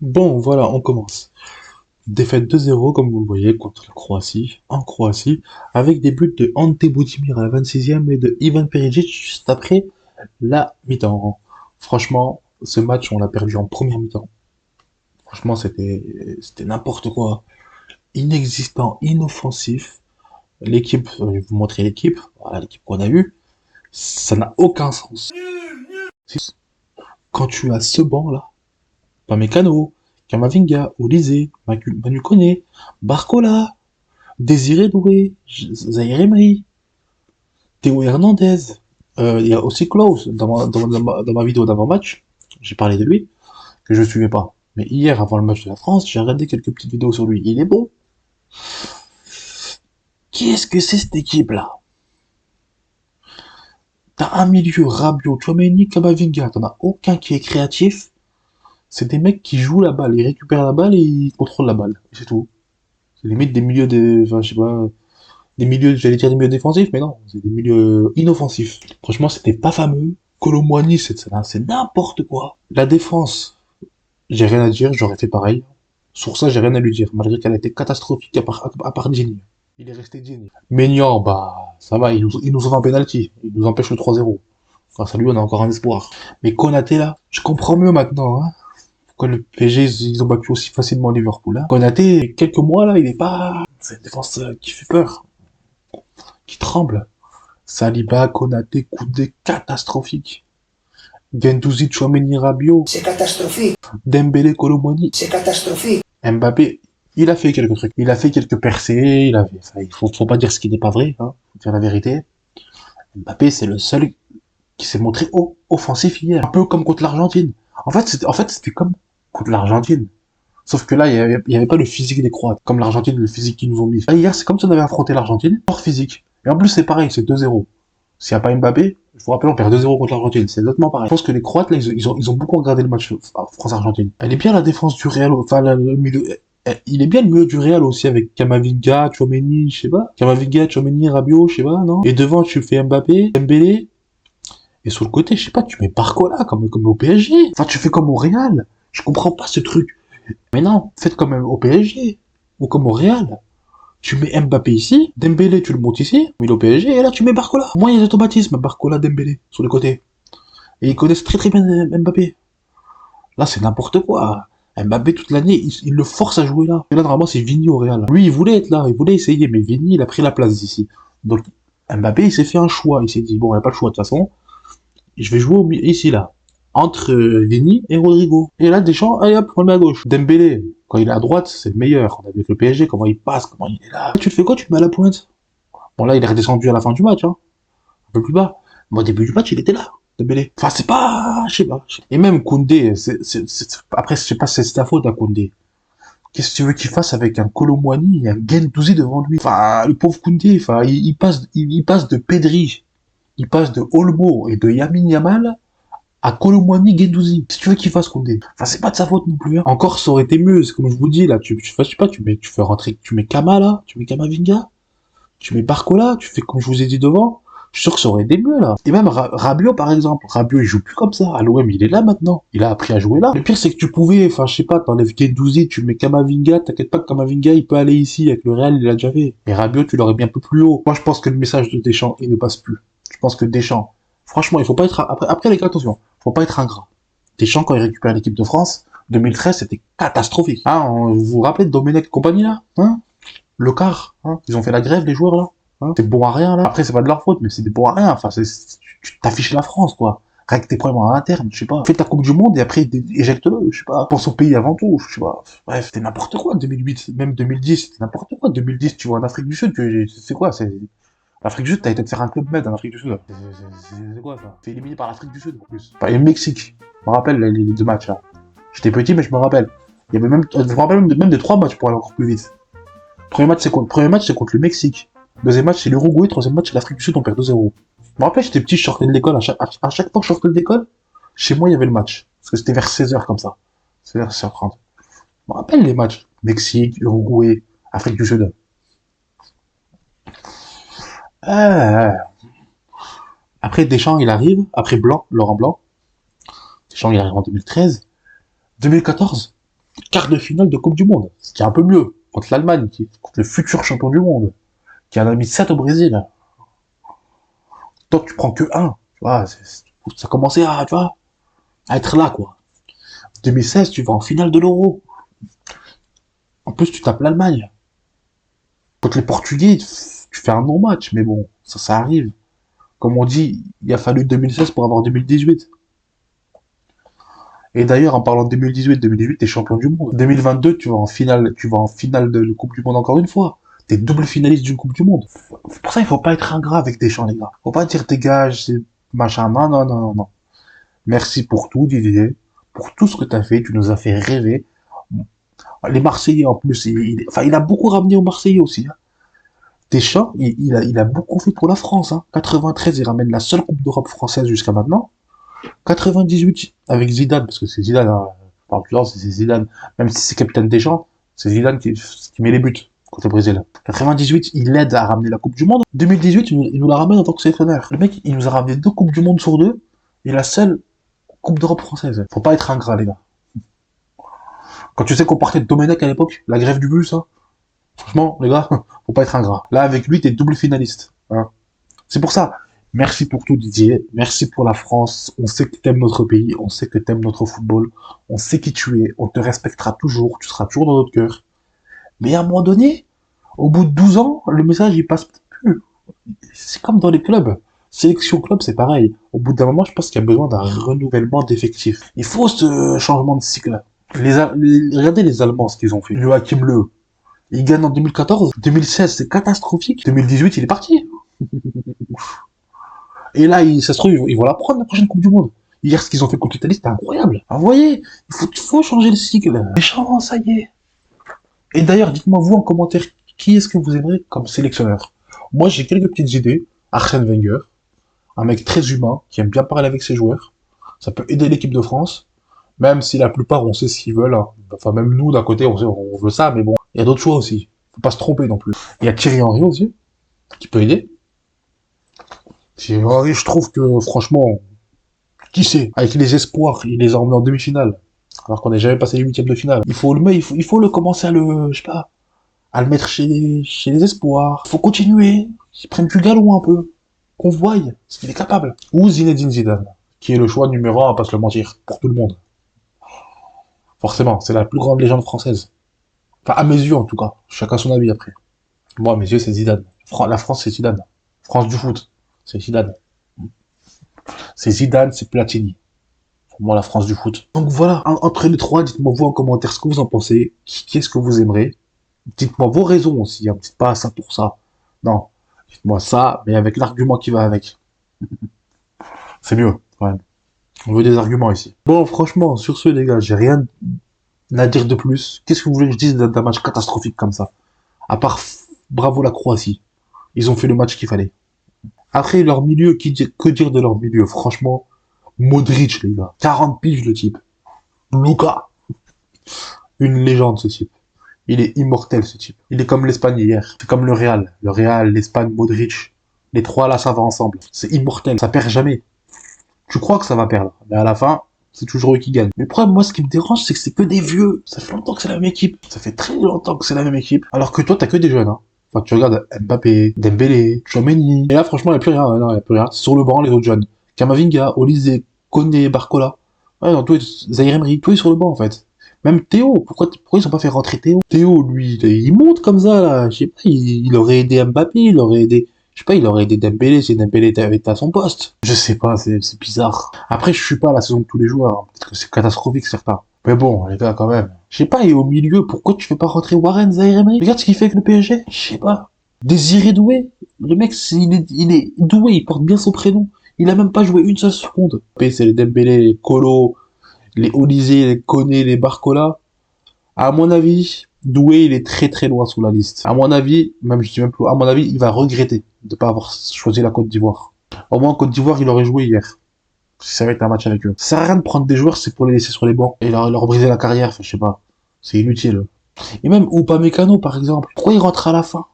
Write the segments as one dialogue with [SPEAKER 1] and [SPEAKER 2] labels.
[SPEAKER 1] Bon, voilà, on commence. Défaite 2-0, comme vous le voyez, contre la Croatie, en Croatie, avec des buts de Ante Budimir à la 26e et de Ivan Perisic juste après la mi-temps. Franchement, ce match, on l'a perdu en première mi-temps. Franchement, c'était n'importe quoi. Inexistant, inoffensif. L'équipe, je vais vous montrer l'équipe, voilà l'équipe qu'on a eue, ça n'a aucun sens. Quand tu as ce banc-là, Pamecano, Kamavinga, Olysée, Manu Koné, Barcola, Désiré Doué, Zahir Emery, Théo Hernandez. Il y a aussi Klaus dans ma vidéo d'avant-match. J'ai parlé de lui, que je ne suivais pas. Mais hier, avant le match de la France, j'ai regardé quelques petites vidéos sur lui. Il est bon. Qu'est-ce que c'est cette équipe-là? T'as un milieu Rabiot, Tchouaméni, Kamavinga. T'en as aucun qui est créatif. C'est des mecs qui jouent la balle. Ils récupèrent la balle et ils contrôlent la balle. C'est tout. C'est limite des milieux de... Enfin, je sais pas... Des milieux, j'allais dire des milieux défensifs, mais non, c'est des milieux inoffensifs. Franchement, c'était pas fameux. Colomboigny, c'est n'importe quoi. La défense, j'ai rien à dire, j'aurais fait pareil. Sur ça, j'ai rien à lui dire, malgré qu'elle a été catastrophique à part Digne. Il est resté digne. Maignan, bah, ça va, il nous sauve un penalty. Il nous empêche le 3-0. Grâce à lui, on a encore un espoir. Mais Konaté, là, je comprends mieux maintenant, hein. Pourquoi le PSG, ils ont battu aussi facilement Liverpool, hein. Konaté, quelques mois, là, il est pas... C'est une défense qui fait peur, qui tremble. Saliba, Konaté, Koundé, catastrophique. Gendouzi, Tchouaméni, Rabiot,
[SPEAKER 2] C'est catastrophique.
[SPEAKER 1] Dembélé, Colomboigny,
[SPEAKER 2] C'est catastrophique.
[SPEAKER 1] Mbappé, il a fait quelques trucs. Il a fait quelques percées, enfin, faut pas dire ce qui n'est pas vrai, hein. Faut dire la vérité. Mbappé, c'est le seul qui s'est montré offensif hier. Un peu comme contre l'Argentine. En fait, c'était comme contre l'Argentine. Sauf que là, il y avait pas le physique des Croates. Comme l'Argentine, le physique qu'ils nous ont mis. Là, hier, c'est comme si on avait affronté l'Argentine, hors physique. Et en plus, c'est pareil, c'est 2-0. S'il n'y a pas Mbappé, je vous rappelle, on perd 2-0 contre l'Argentine. C'est exactement pareil. Je pense que les Croates, là, ils ont beaucoup regardé le match France-Argentine. Elle est bien la défense du Real, enfin, le milieu, il est bien le milieu du Real aussi avec Kamavinga, Tchouaméni, je sais pas. Kamavinga, Tchouaméni, Rabiot, je sais pas, non? Et devant, tu fais Mbappé, Dembélé. Et sur le côté, je sais pas, tu mets Barcola comme au PSG. Enfin, tu fais comme au Real. Je comprends pas ce truc. Mais non, faites comme au PSG. Ou comme au Real. Tu mets Mbappé ici, Dembélé, tu le montes ici, il est au PSG, et là, tu mets Barcola. Moi, il y a des automatismes, Barcola, Dembélé, sur le côté. Et ils connaissent très très bien Mbappé. Là, c'est n'importe quoi. Mbappé, toute l'année, il le force à jouer là. Et là, normalement, c'est Vini au Real. Lui, il voulait être là, il voulait essayer, mais Vini, il a pris la place ici. Donc, Mbappé, il s'est fait un choix. Il s'est dit, bon, il n'y a pas le choix de toute façon. Je vais jouer ici, là. Entre Vini et Rodrigo. Et là, Deschamps, allez hop, on le met à gauche. Dembélé, quand il est à droite, c'est le meilleur. On a vu avec le PSG, comment il passe, comment il est là. Tu le fais quoi? Tu le mets à la pointe. Bon, là, il est redescendu à la fin du match, hein. Un peu plus bas. Mais au début du match, il était là, Dembélé. Enfin, c'est pas, je sais pas. Et même Koundé, après, je sais pas si c'est ta faute à Koundé. Qu'est-ce que tu veux qu'il fasse avec un Colomboigny et un Guendouzi devant lui? Enfin, le pauvre Koundé, enfin, il passe de Pedri, il passe de Olmo et de Yamin Yamal à Colomboigny, Guendouzi. Qu'est-ce que tu veux qu'il fasse, Koundé? Enfin, c'est pas de sa faute non plus, hein. Encore, ça aurait été mieux, c'est comme je vous dis, là, je sais pas, tu fais rentrer, tu mets Kama, là, tu mets Kamavinga, tu mets Barcola, tu fais comme je vous ai dit devant. Je suis sûr que ça aurait été mieux, là. Et même Rabiot, par exemple. Rabiot, il joue plus comme ça. À l'OM, il est là maintenant. Il a appris à jouer là. Le pire, c'est que tu pouvais, enfin, je sais pas, t'enlèves Guendouzi, tu mets Kamavinga, t'inquiète pas que Kamavinga, il peut aller ici. Avec le Real, il l'a déjà fait. Et Rabiot, tu l'aurais bien un peu plus haut. Moi, je pense que le message de Deschamps, il ne passe plus. Je pense que Deschamps, franchement, il faut pas être, après les gars, attention, faut pas être ingrat. Deschamps, quand il récupère l'équipe de France, 2013, c'était catastrophique. Hein, vous vous rappelez de Domenech et compagnie, là? Hein? Le quart, hein? Ils ont fait la grève, les joueurs, là. Hein, c'est bon à rien, là. Après, c'est pas de leur faute, mais c'est des bons à rien. Enfin, tu t'affiches la France, quoi. Règle tes problèmes en interne, je sais pas. Fais ta Coupe du Monde et après, éjecte-le, je sais pas. Pense au pays avant tout, je sais pas. Bref, c'était n'importe quoi, 2008. Même 2010, c'était n'importe quoi. 2010, tu vois, en Afrique du Sud, c'est quoi? L'Afrique du Sud, t'as été te faire un club med en Afrique du Sud. C'est quoi, ça? T'es éliminé par l'Afrique du Sud, en plus. Enfin, et le Mexique. Je me rappelle, les deux matchs, là. J'étais petit, mais je me rappelle. Il y avait même, je me rappelle même des trois matchs pour aller encore plus vite. Premier match, c'est contre le Mexique. Deuxième match, c'est l'Uruguay. Troisième match, c'est l'Afrique du Sud, on perd 2-0. Je me rappelle, j'étais petit, je sortais de l'école. À chaque fois que je sortais de l'école, chez moi, il y avait le match. Parce que c'était vers 16h comme ça. 16h, 16h30. Je me rappelle les matchs. Mexique, Uruguay, Afrique du Sud. Après, Deschamps, il arrive. Après Blanc, Laurent Blanc. Deschamps, il arrive en 2013. 2014. quart de finale de Coupe du Monde. Ce qui est un peu mieux. Contre l'Allemagne, contre le futur champion du monde. Qui en a mis 7 au Brésil. Toi, tu prends que un. Tu vois, ça commençait tu vois, à être là, quoi. 2016, tu vas en finale de l'Euro. En plus, tu tapes l'Allemagne. Contre les Portugais, tu fais un non-match, mais bon, ça arrive. Comme on dit, il a fallu 2016 pour avoir 2018. Et d'ailleurs, en parlant de 2018, t'es champion du monde. 2022, tu vas en finale de la Coupe du Monde encore une fois. T'es double finaliste d'une Coupe du Monde. Pour ça, il faut pas être ingrat avec Deschamps, les gars. Faut pas dire dégage, c'est machin. Non, non, non, non, non. Merci pour tout, Didier. Pour tout ce que t'as fait. Tu nous as fait rêver. Les Marseillais, en plus, il a beaucoup ramené aux Marseillais aussi, hein. Deschamps, il a beaucoup fait pour la France, hein. 93, il ramène la seule Coupe d'Europe française jusqu'à maintenant. 98, avec Zidane, parce que c'est Zidane, hein. Enfin, plus c'est Zidane. Même si c'est capitaine Deschamps, c'est Zidane qui met les buts contre le Brésil. 98, il aide à ramener la Coupe du Monde. 2018, il nous la ramène en tant que sélectionneur. Le mec, il nous a ramené 2 Coupes du Monde sur 2, et la seule Coupe d'Europe française. Faut pas être ingrat, les gars. Quand tu sais qu'on partait de Domenech à l'époque, la grève du bus, hein, franchement, les gars, faut pas être ingrat. Là, avec lui, t'es double finaliste, hein. C'est pour ça. Merci pour tout, Didier. Merci pour la France. On sait que t'aimes notre pays. On sait que t'aimes notre football. On sait qui tu es. On te respectera toujours. Tu seras toujours dans notre cœur. Mais à un moment donné, au bout de 12 ans, le message, il passe plus. C'est comme dans les clubs. Sélection club, c'est pareil. Au bout d'un moment, je pense qu'il y a besoin d'un renouvellement d'effectifs. Il faut ce changement de cycle. Regardez les Allemands, ce qu'ils ont fait. Joachim Löw. Il gagne en 2014. 2016, c'est catastrophique. 2018, il est parti. Et là, ça se trouve, ils vont la prendre, la prochaine Coupe du Monde. Hier, ce qu'ils ont fait contre l'Italie, c'était incroyable. Ah, vous voyez, il faut changer le cycle. Méchant, ça y est. Et d'ailleurs, dites-moi, vous, en commentaire, qui est-ce que vous aimerez comme sélectionneur? Moi, j'ai quelques petites idées. Arsène Wenger. Un mec très humain, qui aime bien parler avec ses joueurs. Ça peut aider l'équipe de France. Même si la plupart, on sait ce qu'ils veulent, hein. Enfin, même nous, d'un côté, on veut ça, mais bon. Il y a d'autres choix aussi. Faut pas se tromper non plus. Il y a Thierry Henry aussi, qui peut aider. Thierry Henry, je trouve que, franchement, qui sait, avec les espoirs, il les a emmenés en demi-finale, alors qu'on n'est jamais passé les huitièmes de finale. Il faut le commencer je sais pas, à le mettre chez les espoirs. Il faut continuer, qu'il prenne du galon un peu, qu'on voie ce qu'il est capable. Ou Zinedine Zidane, qui est le choix numéro 1, à pas se le mentir, pour tout le monde. Forcément, c'est la plus grande légende française. Enfin, à mes yeux, en tout cas. Chacun son avis, après. Moi, à mes yeux, c'est Zidane. La France, c'est Zidane. France du foot, c'est Zidane. C'est Zidane, c'est Platini. Pour moi, la France du foot. Donc voilà, entre les trois, dites-moi vous en commentaire ce que vous en pensez. Qui est-ce que vous aimerez? Dites-moi vos raisons aussi, hein. Dites pas ça pour ça. Non. Dites-moi ça, mais avec l'argument qui va avec. C'est mieux, quand même. On veut des arguments ici. Bon, franchement, sur ce, les gars, j'ai rien à dire de plus. Qu'est-ce que vous voulez que je dise d'un match catastrophique comme ça? À part, bravo la Croatie. Ils ont fait le match qu'il fallait. Après, leur milieu, que dire de leur milieu? Franchement, Modric, les gars. 40 piges, le type. Luka. Une légende, ce type. Il est immortel, ce type. Il est comme l'Espagne hier. C'est comme le Real. Le Real, l'Espagne, Modric. Les trois, là, ça va ensemble. C'est immortel. Ça perd jamais. Tu crois que ça va perdre. Mais à la fin, c'est toujours eux qui gagnent. Mais le problème, moi, ce qui me dérange, c'est que c'est que des vieux. Ça fait longtemps que c'est la même équipe. Ça fait très longtemps que c'est la même équipe. Alors que toi, t'as que des jeunes, hein. Enfin, tu regardes Mbappé, Dembélé, Tchouaméni. Et là, franchement, il n'y a plus rien. Non, il n'y a plus rien. C'est sur le banc, les autres jeunes. Kamavinga, Olise, Koné, Barcola. Ouais, non, toi, Zaïre Emery, tout est sur le banc, en fait. Même Théo. Pourquoi ils ont pas fait rentrer Théo? Théo, lui, il monte comme ça, là. Je sais pas, il aurait aidé Mbappé, il aurait aidé, je sais pas, il aurait aidé Dembélé si Dembélé était à son poste. Je sais pas, c'est bizarre. Après, je suis pas à la saison de tous les joueurs, hein. Peut-être que c'est catastrophique, certains. Mais bon, les gars, quand même. Je sais pas, et au milieu, pourquoi tu fais pas rentrer Warren, Zaïre Emery? Regarde ce qu'il fait avec le PSG. Je sais pas. Désiré Doué. Le mec, il est doué, il porte bien son prénom. Il a même pas joué une seule seconde. C'est les Dembélé, les Kolo, les Olise, les Koné, les Barcola. À mon avis, Doué, il est très très loin sous la liste. À mon avis, même je dis même plus, à mon avis, il va regretter de pas avoir choisi la Côte d'Ivoire. Au moins, en Côte d'Ivoire, il aurait joué hier. Si ça va être un match avec eux. Ça sert à rien de prendre des joueurs, c'est pour les laisser sur les bancs. Et leur briser la carrière, enfin, je sais pas. C'est inutile. Et même Upamecano, par exemple. Pourquoi il rentre à la fin?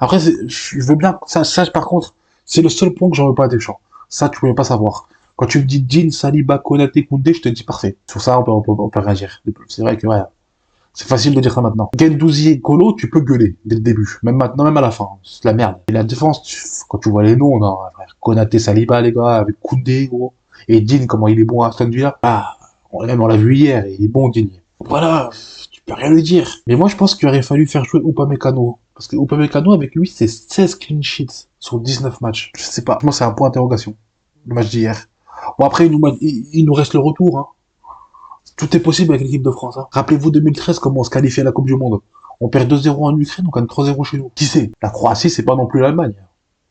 [SPEAKER 1] Après, je veux bien, ça, par contre, c'est le seul point que j'en veux pas à Deschamps. Ça, tu pouvais pas savoir. Quand tu me dis Jean, Saliba, Konaté, Koundé, je te dis parfait. Sur ça, on peut réagir. C'est vrai que, ouais, C'est facile de dire ça maintenant. Guendouzi et Kolo, tu peux gueuler dès le début. Même maintenant, même à la fin. C'est de la merde. Et la défense, quand tu vois les noms, non, frère, Konaté, Saliba, les gars, avec Koundé, gros. Et Dean, comment il est bon à Aston Villa. Ah, on l'a vu hier, il est bon, Dean. Voilà, tu peux rien lui dire. Mais moi, je pense qu'il aurait fallu faire jouer Upamecano. Parce que Upamecano, avec lui, c'est 16 clean sheets sur 19 matchs. Je sais pas. Moi, c'est un point d'interrogation. Le match d'hier. Bon, après, il nous reste le retour, hein. Tout est possible avec l'équipe de France. Hein. Rappelez-vous 2013, comment on se qualifiait à la Coupe du Monde. On perd 2-0 en Ukraine, on gagne 3-0 chez nous. Qui sait? La Croatie, c'est pas non plus l'Allemagne.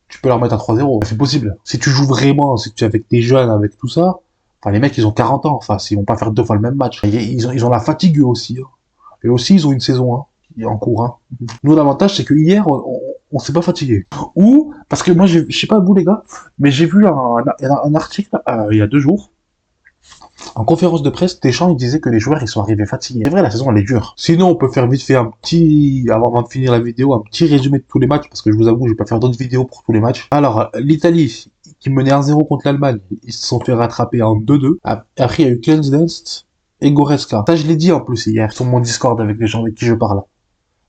[SPEAKER 1] Tu peux leur mettre à 3-0. C'est possible. Si tu joues vraiment, si tu es avec des jeunes, avec tout ça, enfin, les mecs, ils ont 40 ans. Enfin, ils vont pas faire 2 fois le même match. Ils ont la fatigue, eux aussi. Hein. Et aussi, ils ont une saison, hein, qui est en cours. Hein. Nous, l'avantage, c'est que hier, on s'est pas fatigué. Ou, parce que moi, je sais pas vous, les gars, mais j'ai vu un article, il y a 2 jours. En conférence de presse, Deschamps, il disait que les joueurs, ils sont arrivés fatigués. C'est vrai, la saison, elle est dure. Sinon, on peut faire vite fait avant de finir la vidéo, un petit résumé de tous les matchs, parce que je vous avoue, je vais pas faire d'autres vidéos pour tous les matchs. Alors, l'Italie, qui menait 1-0 contre l'Allemagne, ils se sont fait rattraper en 2-2. Après, il y a eu Cleansdance et Goretzka. Ça, je l'ai dit en plus hier, sur mon Discord avec les gens avec qui je parle.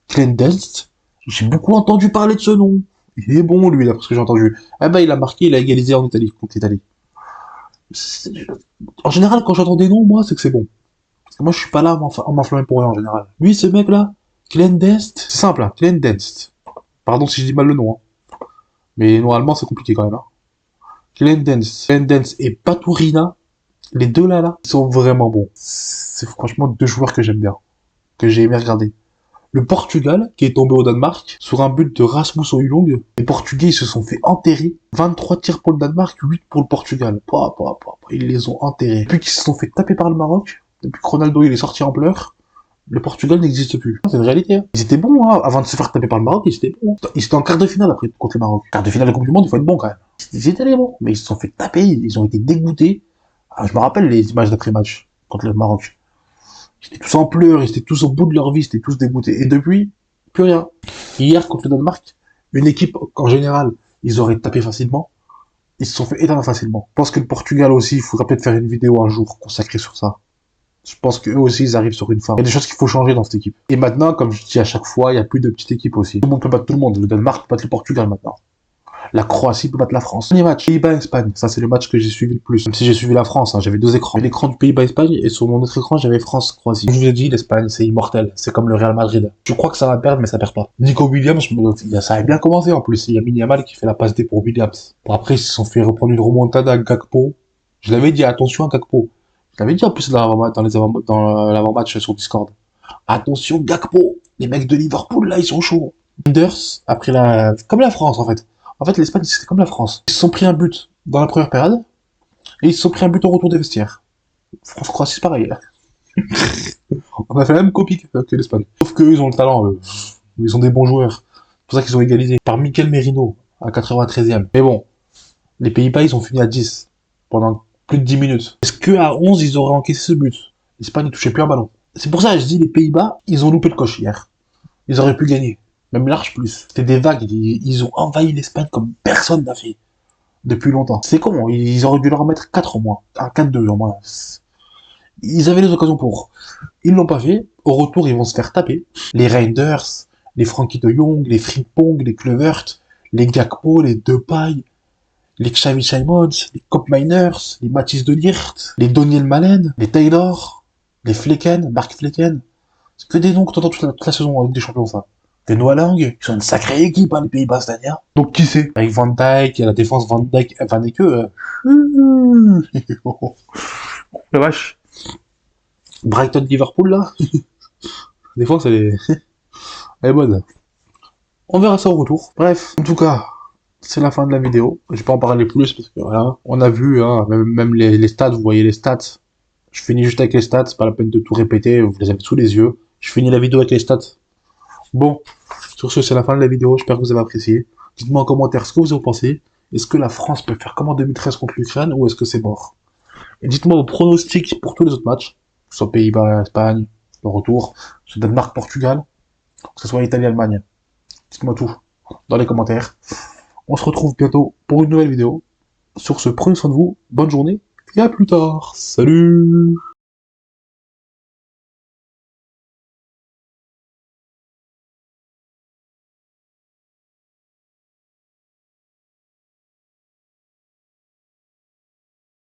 [SPEAKER 1] Cleansdance, j'ai beaucoup entendu parler de ce nom. Il est bon, lui, là, parce que j'ai entendu. Ah bah, il a marqué, il a égalisé en Italie, contre l'Italie. En général, quand j'entends des noms, moi, c'est que c'est bon. Parce que moi, je suis pas là à m'enflammer pour rien, en général. Lui, ce mec-là, Cleansdance, c'est simple, hein, Cleansdance. Pardon si je dis mal le nom, hein. Mais normalement, c'est compliqué quand même, hein. Cleansdance et Paturina, les deux là, ils sont vraiment bons. C'est franchement 2 joueurs que j'aime bien, que j'ai aimé regarder. Le Portugal, qui est tombé au Danemark, sur un but de Rasmus Højlund. Les Portugais, ils se sont fait enterrer. 23 tirs pour le Danemark, 8 pour le Portugal. Ils les ont enterrés. Depuis qu'ils se sont fait taper par le Maroc, depuis que Ronaldo il est sorti en pleurs, le Portugal n'existe plus. C'est une réalité. Hein. Ils étaient bons, hein. Avant de se faire taper par le Maroc, ils étaient bons. Ils étaient en quart de finale après contre le Maroc. Quart de finale de la Coupe du Monde, il faut être bon quand même. Ils étaient allés bons, mais ils se sont fait taper, ils ont été dégoûtés. Ah, je me rappelle les images d'après-match contre le Maroc. Ils étaient tous en pleurs, ils étaient tous au bout de leur vie, ils étaient tous dégoûtés. Et depuis, plus rien. Hier, contre le Danemark, une équipe, en général, ils auraient tapé facilement. Ils se sont fait éteindre facilement. Je pense que le Portugal aussi, il faudra peut-être faire une vidéo un jour consacrée sur ça. Je pense qu'eux aussi, ils arrivent sur une fin. Il y a des choses qu'il faut changer dans cette équipe. Et maintenant, comme je dis à chaque fois, il n'y a plus de petite équipe aussi. Tout le monde peut battre tout le monde. Le Danemark peut battre le Portugal maintenant. La Croatie peut battre la France. Premier match, Pays-Bas-Espagne. Ça, c'est le match que j'ai suivi le plus. Même si j'ai suivi la France, hein, j'avais 2 écrans. L'écran du Pays-Bas-Espagne et sur mon autre écran, j'avais France-Croatie. Je vous ai dit, l'Espagne, c'est immortel. C'est comme le Real Madrid. Je crois que ça va perdre, mais ça perd pas. Nico Williams, ça a bien commencé en plus. Il y a Yamal qui fait la passe D pour Williams. Bon, après, ils se sont fait reprendre une remontada à Gakpo. Je l'avais dit, attention à Gakpo. Je l'avais dit en plus dans l'avant-match sur Discord. Attention, Gakpo. Les mecs de Liverpool, là, ils sont chauds. Anders, comme la France, en fait. En fait, l'Espagne, c'était comme la France. Ils se sont pris un but dans la première période, et ils se sont pris un but au retour des vestiaires. France-Croatie, c'est pareil. On a fait la même copie que l'Espagne. Sauf qu'eux, ils ont le talent, eux. Ils ont des bons joueurs. C'est pour ça qu'ils ont égalisé. Par Mikel Merino, à 93e. Mais bon, les Pays-Bas, ils ont fini à 10. Pendant plus de 10 minutes. Est-ce qu'à 11, ils auraient encaissé ce but? L'Espagne ne touchait plus un ballon. C'est pour ça que je dis, les Pays-Bas, ils ont loupé le coche hier. Ils auraient pu gagner. Même large plus. C'était des vagues, ils ont envahi l'Espagne comme personne n'a fait. Depuis longtemps. C'est con, ils auraient dû leur mettre 4 au moins. Un 4-2 au moins. Ils avaient les occasions pour. Ils l'ont pas fait. Au retour, ils vont se faire taper. Les Reinders, les Frankie de Jong, les Frimpong, les Kluivert, les Gakpo, les Depay, les Xavi Simons, les Koopmeiners, les Mathis de Ligt, les Daniel Malen, les Taylor, les Flecken, Mark Flecken. C'est que des noms que t'entends toute la saison avec des champions, ça. Les Noalang, ils sont une sacrée équipe, hein, les Pays-Bas cette année. Donc qui c'est? Avec Van Dijk, il y a la défense Van Dijk, Van Dijk, la vache. Brighton-Liverpool, là. La défense, elle est bonne. On verra ça au retour. Bref, en tout cas, c'est la fin de la vidéo. Je vais pas en parler plus, parce que voilà, on a vu, hein, même les stats, vous voyez les stats. Je finis juste avec les stats, c'est pas la peine de tout répéter, vous les avez sous les yeux. Je finis la vidéo avec les stats. Bon, sur ce, c'est la fin de la vidéo, j'espère que vous avez apprécié. Dites-moi en commentaire ce que vous en pensez. Est-ce que la France peut faire comme en 2013 contre l'Ukraine, ou est-ce que c'est mort? Et dites-moi vos pronostics pour tous les autres matchs, que ce soit Pays-Bas, Espagne, le retour, que ce soit Danemark, Portugal, que ce soit Italie, Allemagne. Dites-moi tout dans les commentaires. On se retrouve bientôt pour une nouvelle vidéo. Sur ce, prenez soin de vous, bonne journée, et à plus tard. Salut!